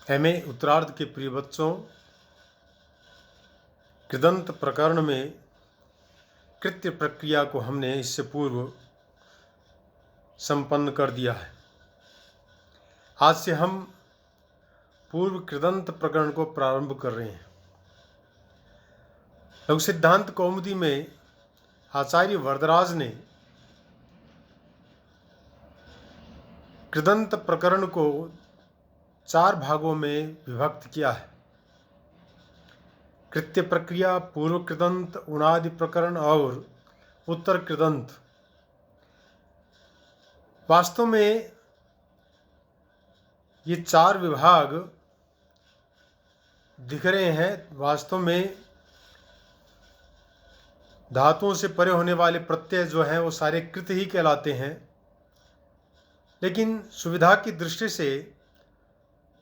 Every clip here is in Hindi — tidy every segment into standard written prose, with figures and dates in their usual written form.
एमए उत्तरार्ध के प्रिय बच्चों, कृदंत प्रकरण में कृत्य प्रक्रिया को हमने इससे पूर्व संपन्न कर दिया है। आज से हम पूर्व कृदंत प्रकरण को प्रारंभ कर रहे हैं। लघु सिद्धांत कौमुदी में आचार्य वरदराज ने कृदंत प्रकरण को 4 भागों में विभक्त किया है। कृत्य प्रक्रिया, पूर्व कृदंत, उणादि प्रकरण और उत्तर कृदंत। वास्तव में ये 4 विभाग दिख रहे हैं। वास्तव में धातुओं से परे होने वाले प्रत्यय जो हैं वो सारे कृत ही कहलाते हैं, लेकिन सुविधा की दृष्टि से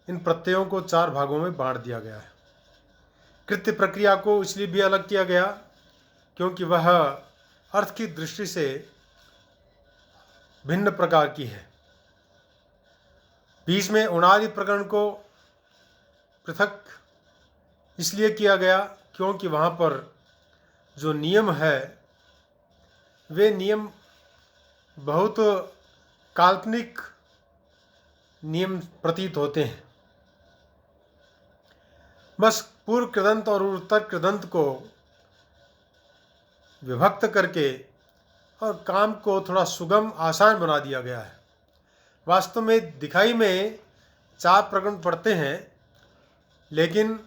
इन प्रत्ययों को 4 भागों में बांट दिया गया है। कृत्य प्रक्रिया को इसलिए भी अलग किया गया क्योंकि वह अर्थ की दृष्टि से भिन्न प्रकार की है। बीच में उणादि प्रकरण को पृथक इसलिए किया गया क्योंकि वहाँ पर जो नियम है वे नियम बहुत काल्पनिक नियम प्रतीत होते हैं। बस पूर्व कृदंत और उत्तर कृदंत को विभक्त करके और काम को थोड़ा सुगम आसान बना दिया गया है। वास्तव में दिखाई में 4 प्रकरण पड़ते हैं, लेकिन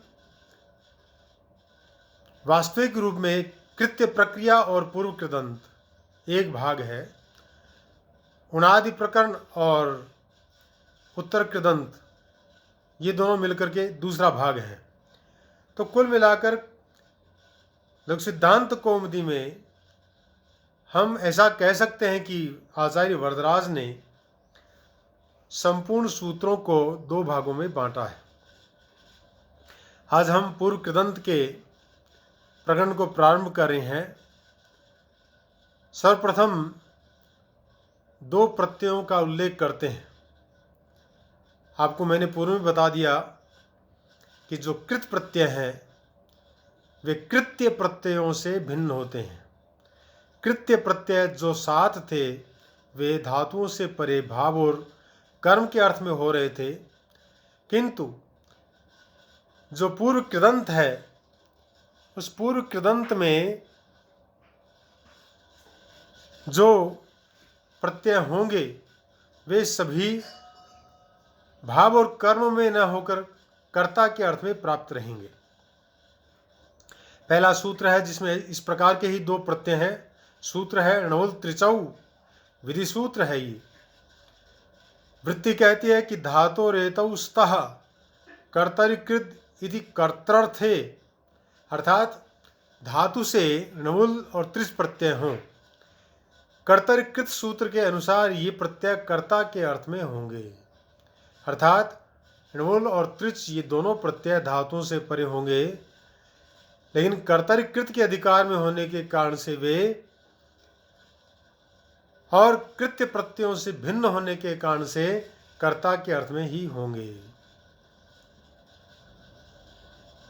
वास्तविक रूप में कृत्य प्रक्रिया और पूर्व कृदंत एक भाग है, उणादि प्रकरण और उत्तर कृदंत ये दोनों मिलकर के दूसरा भाग है। तो कुल मिलाकर लघु सिद्धांत कौमुदी में हम ऐसा कह सकते हैं कि आचार्य वरदराज ने संपूर्ण सूत्रों को 2 भागों में बांटा है। आज हम पूर्व कृदंत के प्रकरण को प्रारंभ कर रहे हैं। सर्वप्रथम 2 प्रत्ययों का उल्लेख करते हैं। आपको मैंने पूर्व में बता दिया कि जो कृत प्रत्यय हैं वे कृत्य प्रत्ययों से भिन्न होते हैं। कृत्य प्रत्यय जो 7 थे वे धातुओं से परे भाव और कर्म के अर्थ में हो रहे थे, किंतु जो पूर्व कृदंत है उस पूर्व कृदंत में जो प्रत्यय होंगे वे सभी भाव और कर्म में न होकर कर्ता के अर्थ में प्राप्त रहेंगे। पहला सूत्र है जिसमें इस प्रकार के ही 2 प्रत्यय हैं। सूत्र है णुल त्रिचौ, विधि सूत्र है ये। वृत्ति कहती है कि धातो रेतौ स्तः कर्तरिकृत इति कर्तर्थे, अर्थात धातु से णुल और त्रिच प्रत्यय हों। कर्तरिकृत सूत्र के अनुसार ये प्रत्यय कर्ता के अर्थ में होंगे, अर्थात णुल और त्रिच ये दोनों प्रत्यय धातुओं से परे होंगे, लेकिन कर्तरिकृत के अधिकार में होने के कारण से वे और कृत्य प्रत्ययों से भिन्न होने के कारण से कर्ता के अर्थ में ही होंगे।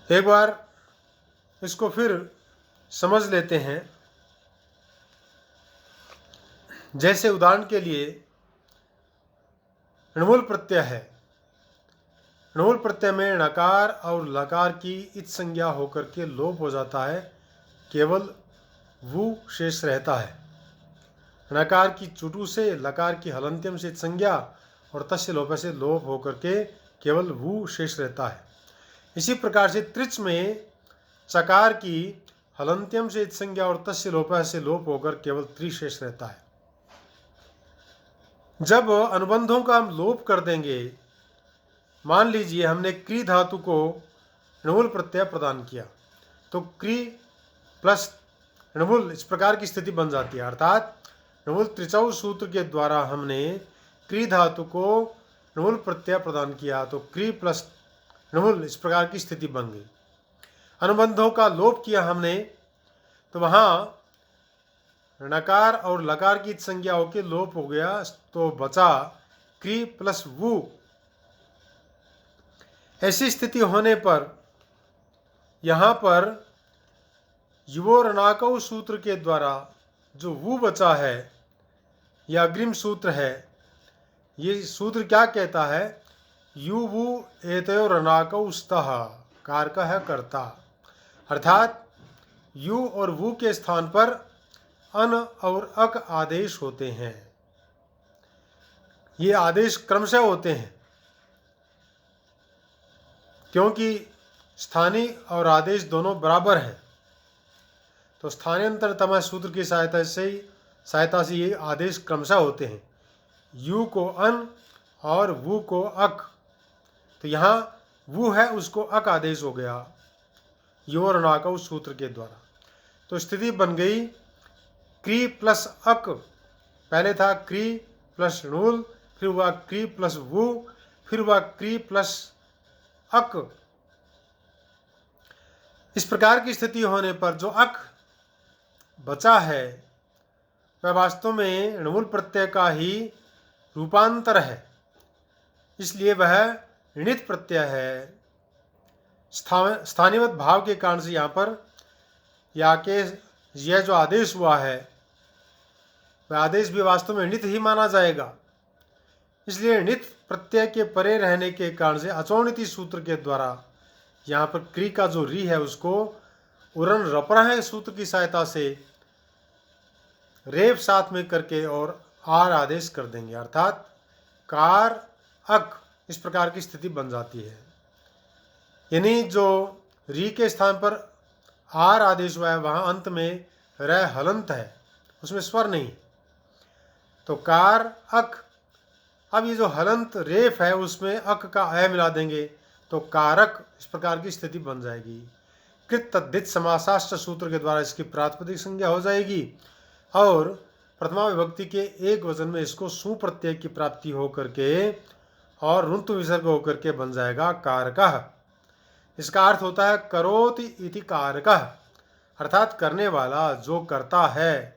एक बार इसको फिर समझ लेते हैं। जैसे उदाहरण के लिए णुल प्रत्यय है। णुल प्रत्यय में णकार और लकार की इच संज्ञा होकर के लोप हो जाता है, केवल वु शेष रहता है। णकार की चुटु से, लकार की हलंत्यम से इच संज्ञा और तस्य लोप से लोप होकर के केवल वु शेष रहता है। इसी प्रकार से त्रिच में चकार की हलंत्यम से इच संज्ञा और तस्य लोप से लोप होकर केवल त्रि शेष रहता है। जब अनुबंधों का हम लोप कर देंगे, मान लीजिए हमने क्री धातु को णुल प्रत्यय प्रदान किया, तो क्री प्लस णुल इस प्रकार की स्थिति बन जाती है। अर्थात णुल त्रिचौ सूत्र के द्वारा हमने क्री धातु को णुल प्रत्यय प्रदान किया, तो क्री प्लस णुल इस प्रकार की स्थिति बन गई। अनुबंधों का लोप किया हमने, तो वहाँ णकार और लकार की संज्ञा होकर लोप हो गया, तो बचा क्री प्लस वु। ऐसी स्थिति होने पर यहाँ पर युवोरनाकौ सूत्र के द्वारा जो वु बचा है, यह अग्रिम सूत्र है। ये सूत्र क्या कहता है? यु वु एतयोरनाकौ स्तः, कारक है कर्ता, अर्थात यु और वु के स्थान पर अन और अक आदेश होते हैं। ये आदेश क्रमशः होते हैं क्योंकि स्थानीय और आदेश दोनों बराबर हैं। तो स्थानांतरतम सूत्र की सहायता से ये आदेश क्रमशः होते हैं, यू को अन और वु को अक। तो यहाँ वु है, उसको अक आदेश हो गया योरनाकौ सूत्र के द्वारा। तो स्थिति बन गई क्री प्लस अक, पहले था क्री प्लस णूल, फिर हुआ क्री प्लस वु, फिर हुआ क्री प्लस अक। इस प्रकार की स्थिति होने पर जो अक बचा है वह वास्तव में णुल प्रत्यय का ही रूपांतर है, इसलिए वह ऋणित प्रत्यय है। स्थानीयवत भाव के कारण से यहाँ पर यह जो आदेश हुआ है वह आदेश भी वास्तव में णित ही माना जाएगा। इसलिए णित प्रत्यय के परे रहने के कारण से अचौणिति सूत्र के द्वारा यहाँ पर क्री का जो री है उसको उरन रपरह सूत्र की सहायता से रेप साथ में करके और आर आदेश कर देंगे, अर्थात कार अक, इस प्रकार की स्थिति बन जाती है। यानी जो री के स्थान पर आर आदेश हुआ है वहाँ अंत में र हलंत है, उसमें स्वर नहीं। तो कार अक, अब ये जो हलंत रेफ है उसमें अक का अ मिला देंगे तो कारक, इस प्रकार की स्थिति बन जाएगी। कृत तद्धित समासाष्ट सूत्र के द्वारा इसकी प्रातिपदिक संज्ञा हो जाएगी और प्रथमा विभक्ति के एक वचन में इसको सु प्रत्यय की प्राप्ति होकर के और ऋन्तु विसर्ग होकर के बन जाएगा कारकः। इसका अर्थ होता है करोति इति कारकः, अर्थात करने वाला, जो करता है।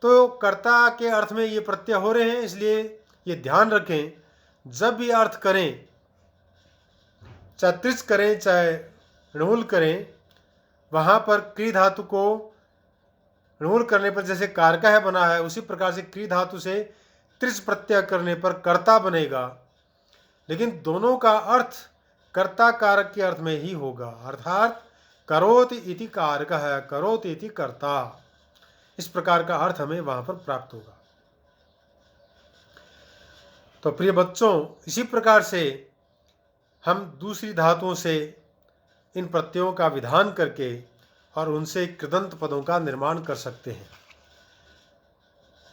तो कर्ता के अर्थ में ये प्रत्यय हो रहे हैं, इसलिए ये ध्यान रखें, जब भी अर्थ करें, चाहे त्रिच करें चाहे णुल करें, वहाँ पर क्री धातु को णुल करने पर जैसे कारका है बना है, उसी प्रकार से क्री धातु से त्रिच प्रत्यय करने पर कर्ता बनेगा। लेकिन दोनों का अर्थ कर्ता कारक के अर्थ में ही होगा, अर्थात करोति इति कारकः, करोति इति कर्ता, इस प्रकार का अर्थ हमें वहां पर प्राप्त होगा। तो प्रिय बच्चों, इसी प्रकार से हम दूसरी धातुओं से इन प्रत्ययों का विधान करके और उनसे कृदंत पदों का निर्माण कर सकते हैं।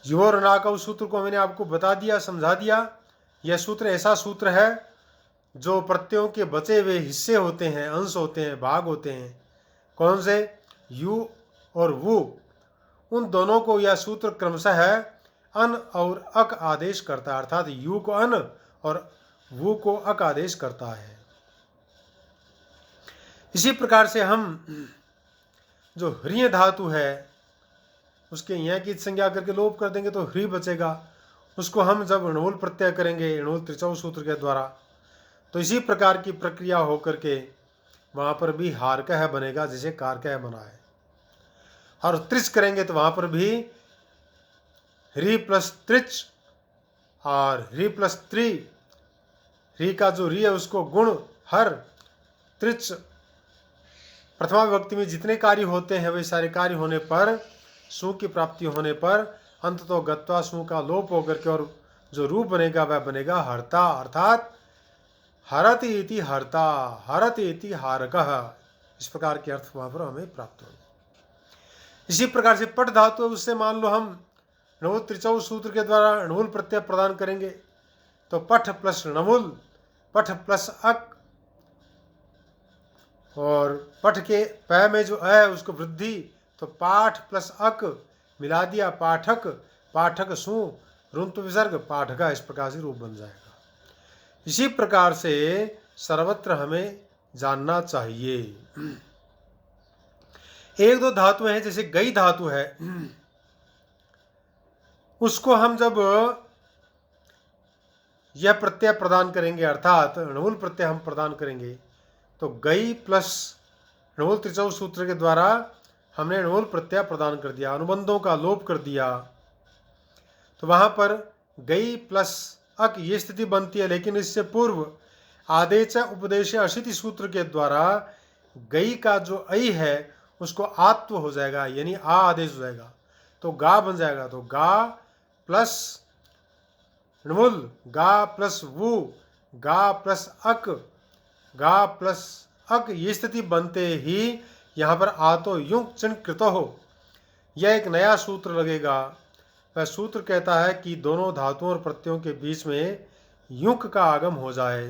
युवोरनाकौ सूत्र को मैंने आपको बता दिया, समझा दिया। यह सूत्र ऐसा सूत्र है जो प्रत्ययों के बचे हुए हिस्से होते हैं, अंश होते हैं, भाग होते हैं। कौन से? यू और वु, उन दोनों को यह सूत्र क्रमशः है अन और अक आदेश करता है, अर्थात यू को अन और वु को अक आदेश करता है। इसी प्रकार से हम जो ह्रिय धातु है उसके यहाँ की संज्ञा करके लोप कर देंगे तो ह्री बचेगा। उसको हम जब णुल प्रत्यय करेंगे णुल त्रिचौ सूत्र के द्वारा, तो इसी प्रकार की प्रक्रिया होकर के वहाँ पर भी हारकः बनेगा जैसे कारकः बना है। और त्रिच करेंगे तो वहाँ पर भी ह्री प्लस त्रिच और ह्री प्लस त्रि, ह्री का जो री है उसको गुण हर त्रिच, प्रथमा विभक्ति में जितने कार्य होते हैं वे सारे कार्य होने पर सु की प्राप्ति होने पर अंत तो गत्वा सु का लोप होकर के और जो रूप बनेगा वह बनेगा हरता, अर्थात हरति इति हरता, हरति इति हारकः, इस प्रकार के अर्थ वहाँ पर हमें प्राप्त होंगे। इसी प्रकार से पट धातु, उससे मान लो हम णुल त्रिचौ सूत्र के द्वारा णुल प्रत्यय प्रदान करेंगे तो पठ प्लस णमुल, पठ प्लस अक, और पठ के पै में जो है उसको वृद्धि, तो पाठ प्लस अक मिला दिया पाठक, पाठक सु ऋन्तु विसर्ग पाठका, इस प्रकार से रूप बन जाएगा। इसी प्रकार से सर्वत्र हमें जानना चाहिए। एक दो धातुएं हैं, जैसे गई धातु है, उसको हम जब यह प्रत्यय प्रदान करेंगे, अर्थात णमुल प्रत्यय हम प्रदान करेंगे। तो गई प्लस णमुल त्रिचौ सूत्र के द्वारा हमने णमुल प्रत्यय प्रदान कर दिया, अनुबंधों का लोप कर दिया। तो वहाँ पर गई प्लस अक ये स्थिति बनती है, लेकिन इससे पूर्व आदेश उपदेश अशिति सूत्र के द्वारा गई का जो ऐ है उसको आत्व हो जाएगा, यानी आ आदेश हो जाएगा, तो गा बन जाएगा। तो गा प्लस णमुल, गा प्लस वु, गा प्लस अक, गा प्लस अक ये स्थिति बनते ही यहाँ पर आतो युंग चिन्ह कृत हो, यह एक नया सूत्र लगेगा। वह सूत्र कहता है कि दोनों धातुओं और प्रत्ययों के बीच में युंक का आगम हो जाए।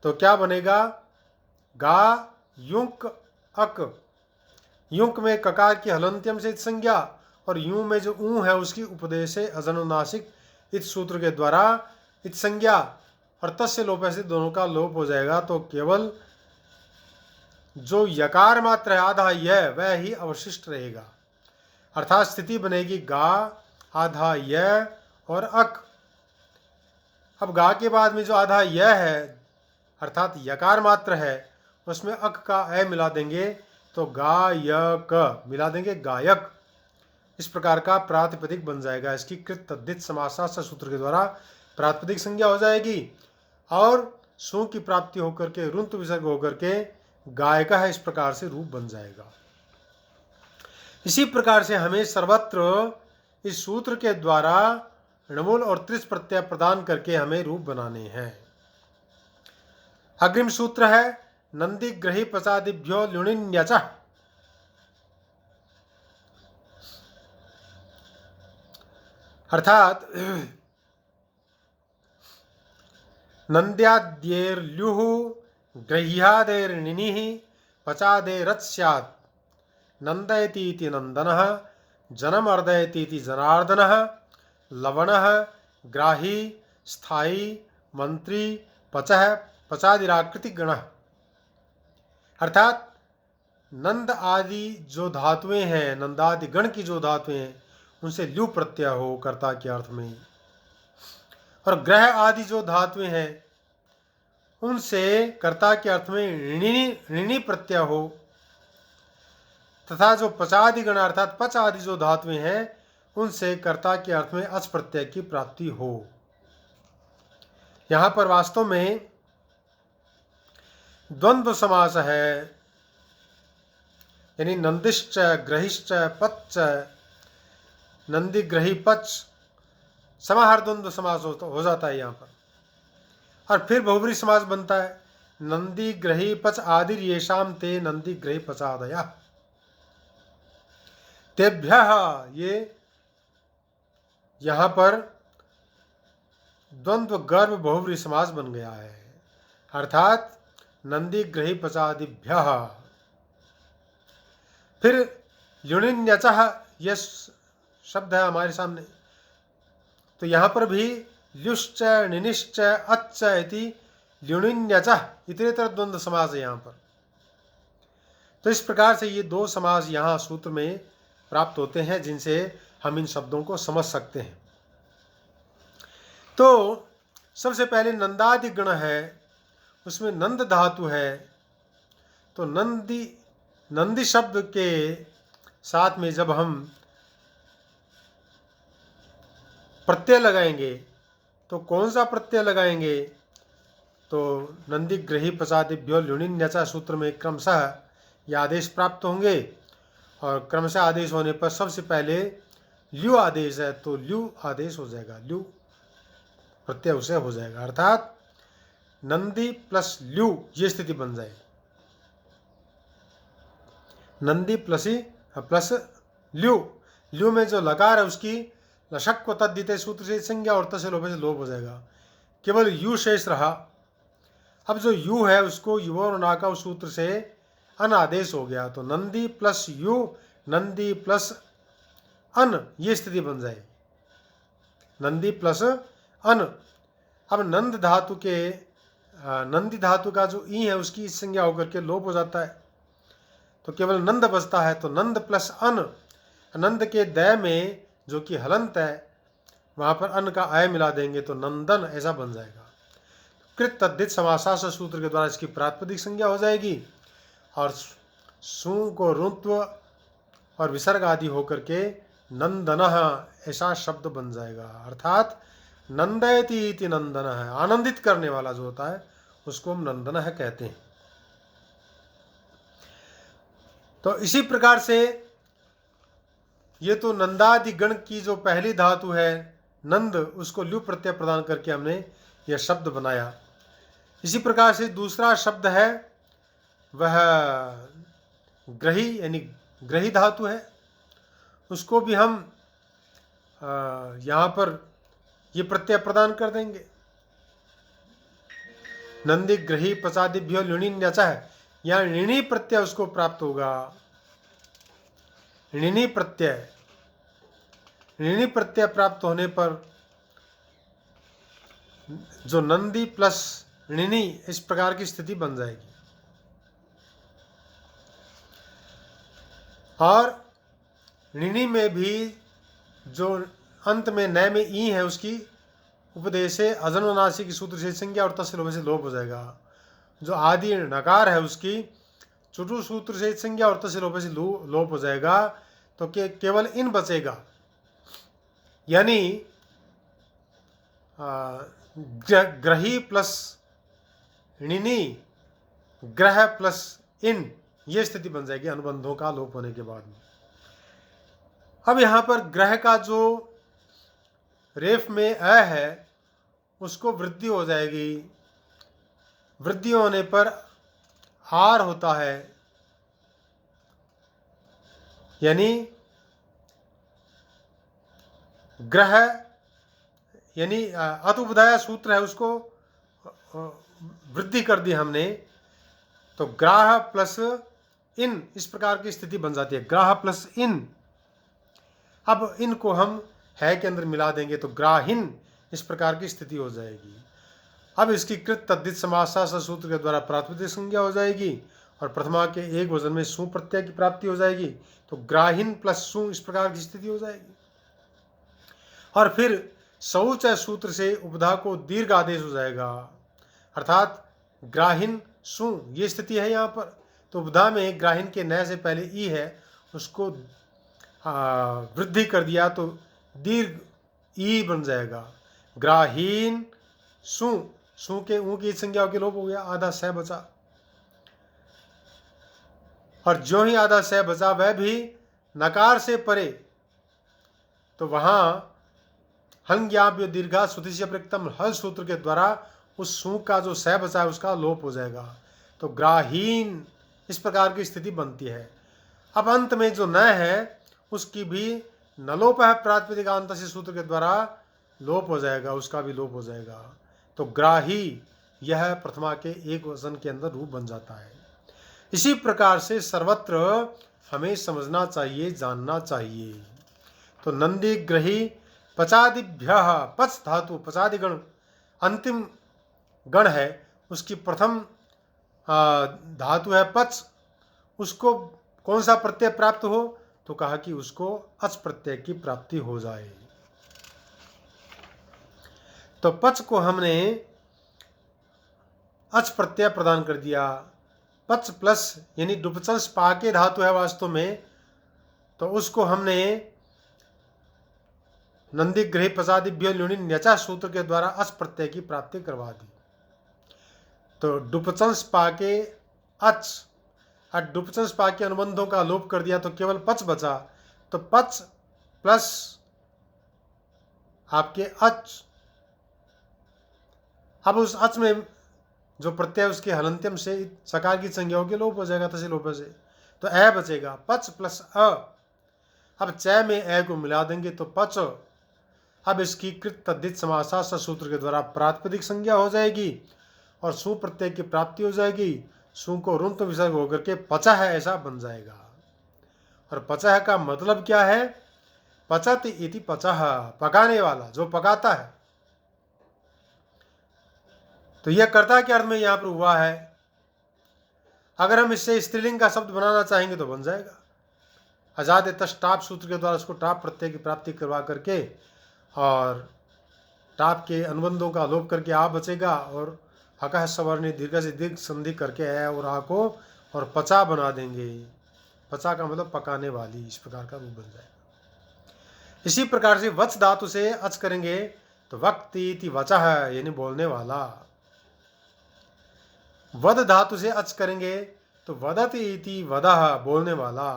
तो क्या बनेगा? गा युंक अक। युंक में ककार की हलंत्यम से इत संज्ञा और यूं में जो ऊ है उसकी उपदेश अजनुनासिक इत सूत्र के द्वारा इत संज्ञा और तस्य लोप से दोनों का लोप हो जाएगा। तो केवल जो यकार मात्र है आधा यह वह ही अवशिष्ट रहेगा, अर्थात स्थिति बनेगी गा आधा यह और अक। अब गा के बाद में जो आधा यह है अर्थात यकार मात्र है उसमें अक का ए मिला देंगे तो गायक मिला देंगे गायक। इस प्रकार का प्रातिपदिक बन जाएगा। इसकी कृत तद्धित समासास्थ सूत्र के द्वारा प्रातिपदिक संज्ञा हो जाएगी और सु की प्राप्ति होकर के रुंत विसर्ग होकर के गायक है, इस प्रकार से रूप बन जाएगा। इसी प्रकार से हमें सर्वत्र इस सूत्र के द्वारा णमुल और त्रिस प्रत्यय प्रदान करके हमें रूप बनाने हैं। अग्रिम सूत्र है नंदी ग्रही पचादिभ्यो लुणिन्यच। अर्थात नंद्याद्येर्ल्युः ग्रह्यादेर्निनिः पचादेरत् स्यात्। नंदयतीति नंदनः, जनमर्दयतीति जनार्दनः, लवणः ग्राही स्थायी मंत्री पचः पचादिराकृतिक गणः। अर्थात नंद आदि जो धातुएं हैं, नंदादि गण की जो धातुएं हैं उनसे ल्यू प्रत्यय हो कर्ता के अर्थ में, और ग्रह आदि जो धातुएं हैं उनसे कर्ता के अर्थ में ऋणी प्रत्यय हो, तथा जो पचादि गण अर्थात पच आदि जो धातुएं हैं उनसे कर्ता के अर्थ में अच प्रत्यय की प्राप्ति हो। यहाँ पर वास्तव में द्वंद्व समास है, यानी नंदिश्च ग्रहिश्च पच्च, नंदी ग्रही पच समाहार द्वंद्व समास हो जाता है यहाँ पर। और फिर बहुब्री समास बनता है नंदी ग्रही पच आदि येषाम ते नंदी ग्रही पचादया। तेभ्यः ये यहाँ पर द्वंद्व गर्भ बहुब्री समास बन गया है, अर्थात नंदी ग्रही पचादिभ्यः। फिर लुणिन्यचः यह शब्द है हमारे सामने, तो यहाँ पर भी ल्युश्च निनिश्च अच्छ इति लुणिन्यचः इतरेतर द्वंद्व समास है यहाँ पर। तो इस प्रकार से ये दो समास यहाँ सूत्र में प्राप्त होते हैं जिनसे हम इन शब्दों को समझ सकते हैं। तो सबसे पहले नंदादि गण है, उसमें नंद धातु है, तो नंदी शब्द के साथ में जब हम प्रत्यय लगाएंगे तो कौन सा प्रत्यय लगाएंगे? तो नंदी ग्रही पचादिभ्यो लुणिन्यचा सूत्र में क्रमशः ये आदेश प्राप्त होंगे, और क्रमशः आदेश होने पर सबसे पहले ल्यू आदेश है तो ल्यू आदेश हो जाएगा, ल्यू प्रत्यय उसे हो जाएगा, अर्थात नंदी प्लस ल्यू ये स्थिति बन जाएगी। नंदी प्लस ल्यू, ल्यू में जो लकार है उसकी लशक्व तद्धिते सूत्र से संज्ञा और तस्य लोप से लोप हो जाएगा, केवल यू शेष रहा। अब जो यू है उसको युव और नाका सूत्र से अन आदेश हो गया, तो नंदी प्लस यू नंदी प्लस अन ये स्थिति बन जाएगी, नंदी प्लस अन। अब नंद धातु के नंदी धातु का जो ई है उसकी संज्ञा होकर के लोप हो जाता है, तो केवल नंद बचता है। तो नंद प्लस अन, नंद के दय में जो कि हलंत है वहाँ पर अन्न का आय मिला देंगे तो नंदन ऐसा बन जाएगा। कृत तद्धित समासास सूत्र के द्वारा इसकी प्रातिपदिक संज्ञा हो जाएगी और सु को रुत्व और विसर्ग आदि होकर के नंदनः ऐसा शब्द बन जाएगा। अर्थात नंदयति इति नंदनः, आनंदित करने वाला जो होता है उसको हम नंदनः कहते हैं। तो इसी प्रकार से ये तो नंदादि गण की जो पहली धातु है नंद, उसको ल्यू प्रत्यय प्रदान करके हमने यह शब्द बनाया। इसी प्रकार से दूसरा शब्द है वह ग्रही, यानी ग्रही धातु है, उसको भी हम यहाँ पर ये प्रत्यय प्रदान कर देंगे। नंदी ग्रही पचादिभ्यो लुणी न्यचा है, यहाँ ऋणी प्रत्यय उसको प्राप्त होगा। ऋणी प्रत्यय प्राप्त होने पर जो नंदी प्लस ऋणी इस प्रकार की स्थिति बन जाएगी। और ऋणी में भी जो अंत में नय में ई है उसकी उपदेश से अजन्मनासी की सूत्र से संज्ञा और तस्य लोभ से लोप हो जाएगा। जो आदि नकार है उसकी चुटु सूत्र से संज्ञा और तस्य लोभ से लोप हो जाएगा। तो केवल इन बचेगा, यानी ग्रही प्लस ऋणी, ग्रह प्लस इन, ये स्थिति बन जाएगी अनुबंधों का लोप होने के बाद में। अब यहाँ पर ग्रह का जो रेफ में अ है उसको वृद्धि हो जाएगी। वृद्धि होने पर आर होता है, यानी ग्रह, यानी अतुपधाया सूत्र है उसको वृद्धि कर दी हमने, तो ग्राह प्लस इन इस प्रकार की स्थिति बन जाती है। ग्राह प्लस इन, अब इनको हम है के अंदर मिला देंगे तो ग्राहिन इस प्रकार की स्थिति हो जाएगी। अब इसकी कृत तद्धित समासास सूत्र के द्वारा प्रातिपदिक संज्ञा हो जाएगी और प्रथमा के एक वचन में सु प्रत्यय की प्राप्ति हो जाएगी। तो ग्राहिन प्लस सु इस प्रकार की स्थिति हो जाएगी। और फिर शौच सूत्र से उपधा को दीर्घ आदेश हो जाएगा, अर्थात ग्राहिन सु ये स्थिति है यहाँ पर। तो उपधा में ग्राहिन के नय से पहले ई है उसको वृद्धि कर दिया तो दीर्घ ई बन जाएगा। ग्राहीन सु, सु के ऊ की संज्ञा के लोप हो गया, आधा सह बचा। और जो ही आधा सह बचा वह भी नकार से परे, तो वहां हंग्याभ्य दीर्घा सुतिस्य प्रयुक्तम हल सूत्र के द्वारा उस सु का जो सह बचा है उसका लोप हो जाएगा। तो ग्राहीन इस प्रकार की स्थिति बनती है। अब अंत में जो न है उसकी भी नलोप है प्रातिपदिकांत से सूत्र के द्वारा लोप हो जाएगा, उसका भी लोप हो जाएगा। तो ग्राही यह प्रथमा के एक वचन के अंदर रूप बन जाता है। इसी प्रकार से सर्वत्र हमें समझना चाहिए, जानना चाहिए। तो नंदी ग्रही पचादिभ्य, पच धातु पचादिगण अंतिम गण है, उसकी प्रथम धातु है पच, उसको कौन सा प्रत्यय प्राप्त हो, तो कहा कि उसको अच प्रत्यय की प्राप्ति हो जाए। तो पच को हमने अच प्रत्यय प्रदान कर दिया। पच प्लस यानी डुपचल स्पाके धातु है वास्तव में, तो उसको हमने नंदी ग्रही पचादिभ्यो ल्युणि न्यचा सूत्र के द्वारा अच प्रत्यय की प्राप्ति करवा दी। तो डुपचल स्पाके अच, डुपचल स्पाके अनुबंधों का लोप कर दिया तो केवल पच बचा। तो पच प्लस आपके अच, अब उस अच में जो प्रत्यय उसके हलंत्यम से सकार की संज्ञा के लोप हो जाएगा तसे लोप से, तो अ बचेगा। पच प्लस अ, अब च में अ को मिला देंगे तो पच। अब इसकी कृत तद्धित समासा सूत्र के द्वारा प्रातिपदिक संज्ञा हो जाएगी और सु प्रत्यय की प्राप्ति हो जाएगी। सु को रुंत विसर्ग होकर के पचा है ऐसा बन जाएगा। और पचा का मतलब क्या है? पचत इति पचह, पकाने वाला, जो पकाता है। तो यह कर्ता के अर्थ में यहां पर हुआ है। अगर हम इससे स्त्रीलिंग का शब्द बनाना चाहेंगे तो बन जाएगा। अजाद तस टाप सूत्र के द्वारा उसको टाप प्रत्यय की प्राप्ति करवा करके और टाप के अनुबंधों का लोप करके आ बचेगा और हकह सवर्ण दीर्घ से दीर्घ संधि करके है और आ को और पचा बना देंगे। पचा का मतलब पकाने वाली, इस प्रकार का रूप बन जाएगा। इसी प्रकार से वच धातु से अच करेंगे तो वक्ति इति वचः यानी बोलने वाला। वद धातु से अच करेंगे तो वदति इति वदः बोलने वाला।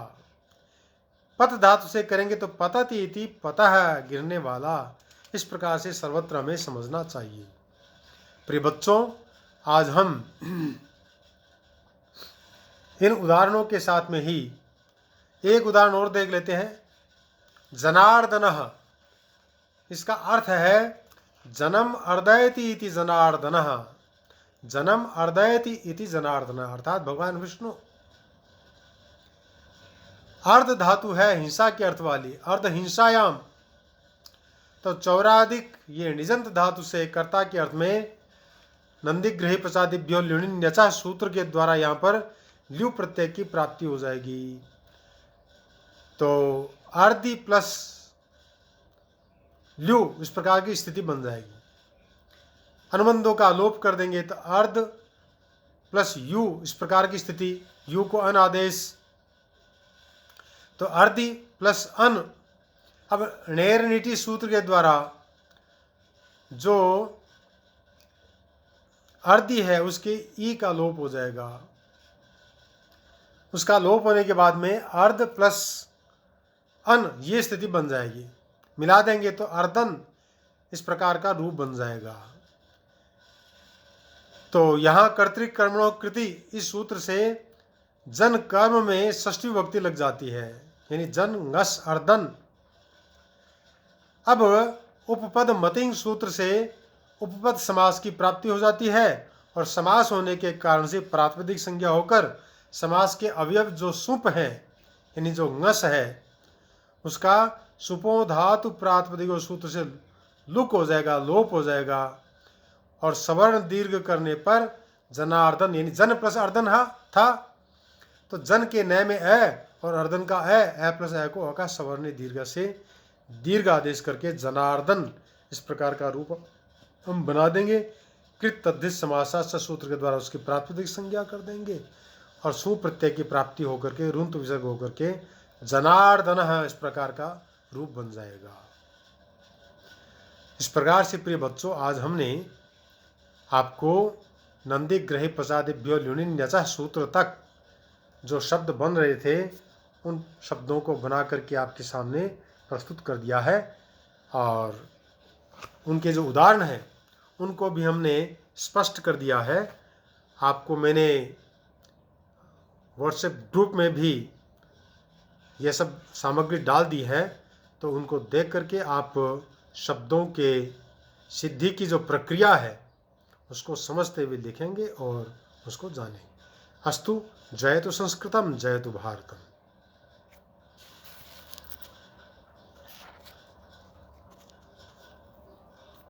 पत धातु से करेंगे तो पतति इति पतः गिरने वाला। इस प्रकार से सर्वत्र हमें समझना चाहिए। प्रिय बच्चों, आज हम इन उदाहरणों के साथ में ही एक उदाहरण और देख लेते हैं। जनार्दनः, इसका अर्थ है जन्म अर्दयति इति जनार्दनः। जन्म अर्दयति इति जनार्दनः अर्थात भगवान विष्णु। अर्ध धातु है हिंसा के अर्थ वाली, अर्ध हिंसायाम। तो चौराधिक ये निजंत धातु से कर्ता के अर्थ में नंदिग्रही प्रसादिभ्यो ल्युनिन्यचा सूत्र के द्वारा यहाँ पर ल्यू प्रत्यय की प्राप्ति हो जाएगी। तो अर्धि प्लस ल्यू इस प्रकार की स्थिति बन जाएगी। अनुबंधों का लोप कर देंगे तो अर्ध प्लस यू इस प्रकार की स्थिति, यू को अन आदेश, तो अर्धि प्लस अन। अब नेरनीति सूत्र के द्वारा जो अर्धि है उसके ई का लोप हो जाएगा। उसका लोप होने के बाद में अर्ध प्लस अन ये स्थिति बन जाएगी। मिला देंगे तो अर्धन इस प्रकार का रूप बन जाएगा। तो यहाँ कर्तृक कर्मणों कृति इस सूत्र से जन कर्म में षष्ठी विभक्ति लग जाती है, यानी जन ngस अर्धन। अब उपपद मतिंग सूत्र से उपपद समास की प्राप्ति हो जाती है और समास होने के कारण से प्रातिपदिक संज्ञा होकर समास के अवयव जो सुप है यानी जो ngस है उसका सुपो धातु प्रातिपदिक सूत्र से लुक हो जाएगा, लोप हो जाएगा। और सवर्ण दीर्घ करने पर जनार्दन यानी जन प्लस अर्धन था, तो जन के न में ए और अर्धन का ए प्लस ए को का सवर्ण दीर्घ से दीर्घ आदेश करके जनार्दन इस प्रकार का रूप हम बना देंगे। कृत तद्धित समासा सूत्र के द्वारा उसकी प्रातिपदिक संज्ञा कर देंगे और सु प्रत्यय की प्राप्ति होकर के ऋंत विसर्ग होकर के जनार्दन इस प्रकार का रूप बन जाएगा। इस प्रकार से प्रिय बच्चों, आज हमने आपको नंदिग्रही प्रसादिभ्यो ल्युनिन्यचा सूत्र तक जो शब्द बन रहे थे उन शब्दों को बना करके आपके सामने प्रस्तुत कर दिया है और उनके जो उदाहरण हैं उनको भी हमने स्पष्ट कर दिया है। आपको मैंने व्हाट्सएप ग्रुप में भी ये सब सामग्री डाल दी है, तो उनको देख करके आप शब्दों के सिद्धि की जो प्रक्रिया है उसको समझते हुए लिखेंगे और उसको जानेंगे। अस्तु, जयतु संस्कृतम, जयतु भारतम।